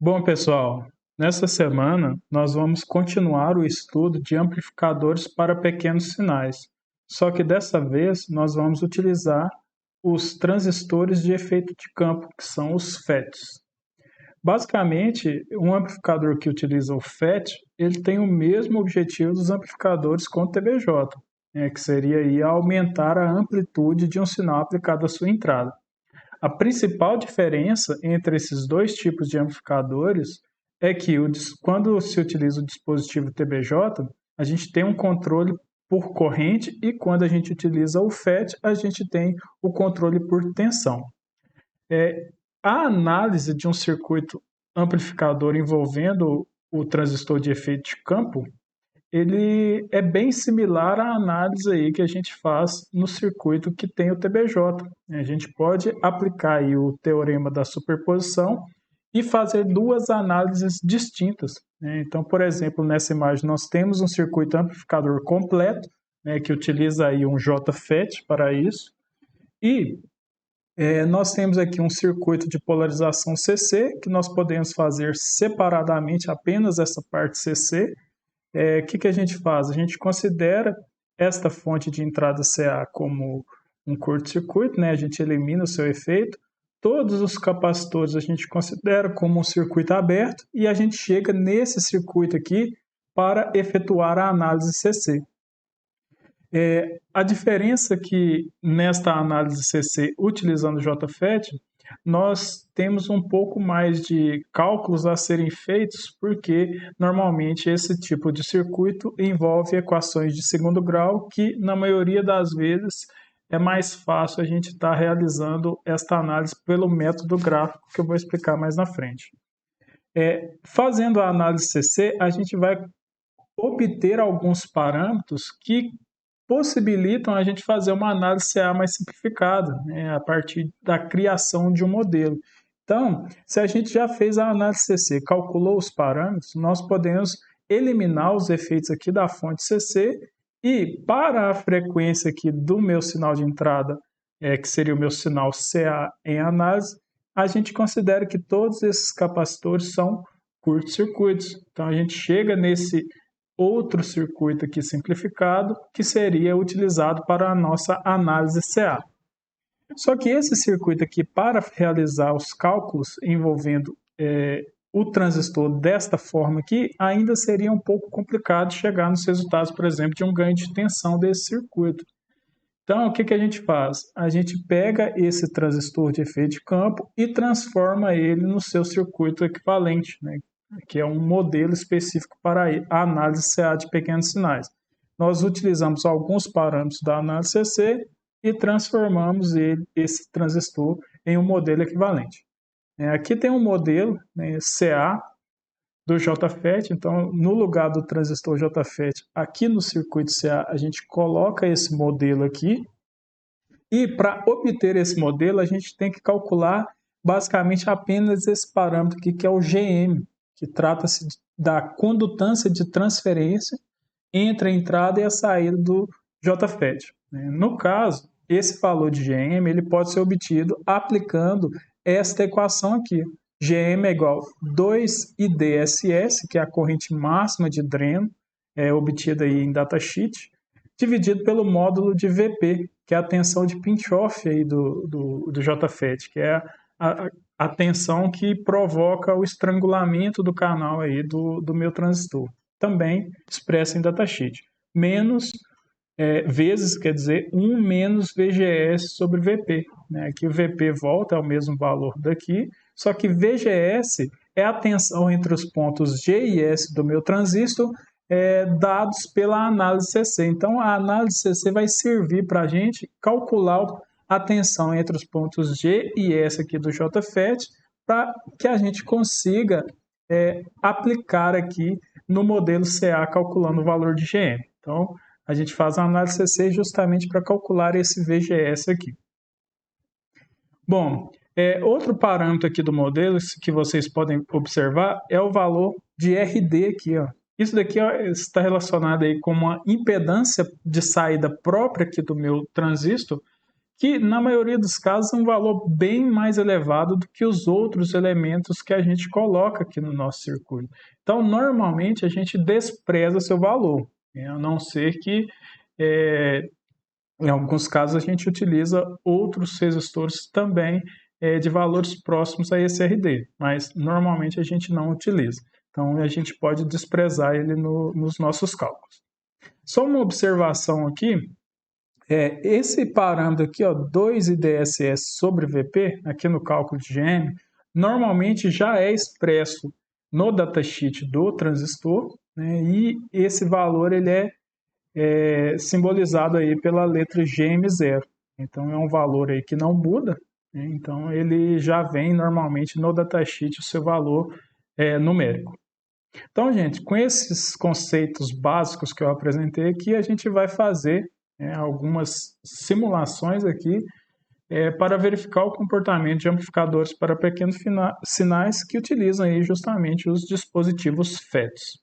Bom, pessoal, nessa semana nós vamos continuar o estudo de amplificadores para pequenos sinais. Só que dessa vez nós vamos utilizar os transistores de efeito de campo, que são os FETs. Basicamente, um amplificador que utiliza o FET, ele tem o mesmo objetivo dos amplificadores com o TBJ, que seria aí aumentar a amplitude de um sinal aplicado à sua entrada. A principal diferença entre esses dois tipos de amplificadores é que quando se utiliza o dispositivo TBJ, a gente tem um controle por corrente e quando a gente utiliza o FET, a gente tem o controle por tensão. A análise de um circuito amplificador envolvendo o transistor de efeito de campo, ele é bem similar à análise aí que a gente faz no circuito que tem o TBJ. A gente pode aplicar aí o teorema da superposição e fazer duas análises distintas. Então, por exemplo, nessa imagem nós temos um circuito amplificador completo, que utiliza aí um JFET para isso, e nós temos aqui um circuito de polarização CC, que nós podemos fazer separadamente apenas essa parte CC. Que a gente faz? A gente considera esta fonte de entrada CA como um curto-circuito, a gente elimina o seu efeito. Todos os capacitores a gente considera como um circuito aberto e a gente chega nesse circuito aqui para efetuar a análise CC. A diferença é que nesta análise CC, utilizando o JFET, nós temos um pouco mais de cálculos a serem feitos, porque normalmente esse tipo de circuito envolve equações de segundo grau, que na maioria das vezes é mais fácil a gente estar realizando esta análise pelo método gráfico, que eu vou explicar mais na frente. Fazendo a análise CC, a gente vai obter alguns parâmetros que possibilitam a gente fazer uma análise CA mais simplificada, a partir da criação de um modelo. Então, se a gente já fez a análise CC, calculou os parâmetros, nós podemos eliminar os efeitos aqui da fonte CC e para a frequência aqui do meu sinal de entrada, que seria o meu sinal CA em análise, a gente considera que todos esses capacitores são curtos-circuitos. Então, a gente chega nesse outro circuito aqui simplificado, que seria utilizado para a nossa análise CA. Só que esse circuito aqui, para realizar os cálculos envolvendo o transistor desta forma aqui, ainda seria um pouco complicado chegar nos resultados, por exemplo, de um ganho de tensão desse circuito. Então, o que a gente faz? A gente pega esse transistor de efeito de campo e transforma ele no seu circuito equivalente, que é um modelo específico para a análise CA de pequenos sinais. Nós utilizamos alguns parâmetros da análise CC e transformamos esse transistor em um modelo equivalente. Aqui tem um modelo CA do JFET, então no lugar do transistor JFET, aqui no circuito CA, a gente coloca esse modelo aqui, e para obter esse modelo, a gente tem que calcular basicamente apenas esse parâmetro aqui, que é o GM, que trata-se da condutância de transferência entre a entrada e a saída do JFET. No caso, esse valor de GM ele pode ser obtido aplicando esta equação aqui. GM é igual a 2IDSS, que é a corrente máxima de dreno, obtida aí em datasheet, dividido pelo módulo de VP, que é a tensão de pinch-off aí do JFET, que é a tensão que provoca o estrangulamento do canal aí do meu transistor. Também expressa em datasheet. Menos vezes, quer dizer, 1 menos VGS sobre VP. Aqui o VP volta ao mesmo valor daqui, só que VGS é a tensão entre os pontos G e S do meu transistor, dados pela análise CC. Então, a análise CC vai servir para a gente calcular a tensão entre os pontos G e S aqui do JFET, para que a gente consiga aplicar aqui no modelo CA, calculando o valor de GM. Então, a gente faz a análise CC justamente para calcular esse VGS aqui. Bom, outro parâmetro aqui do modelo que vocês podem observar é o valor de RD aqui, ó. Isso daqui está relacionado aí com uma impedância de saída própria aqui do meu transistor, que na maioria dos casos é um valor bem mais elevado do que os outros elementos que a gente coloca aqui no nosso circuito. Então, normalmente a gente despreza seu valor, né? A não ser que em alguns casos a gente utiliza outros resistores também de valores próximos a esse RD, mas normalmente a gente não utiliza. Então a gente pode desprezar ele nos nossos cálculos. Só uma observação aqui, esse parâmetro aqui, ó, 2 IDSS sobre VP, aqui no cálculo de GM, normalmente já é expresso no datasheet do transistor, né, e esse valor ele é simbolizado aí pela letra GM0. Então é um valor aí que não muda, né, então ele já vem normalmente no datasheet o seu valor numérico. Então, gente, com esses conceitos básicos que eu apresentei aqui, a gente vai fazer algumas simulações aqui para verificar o comportamento de amplificadores para pequenos sinais que utilizam aí justamente os dispositivos FETs.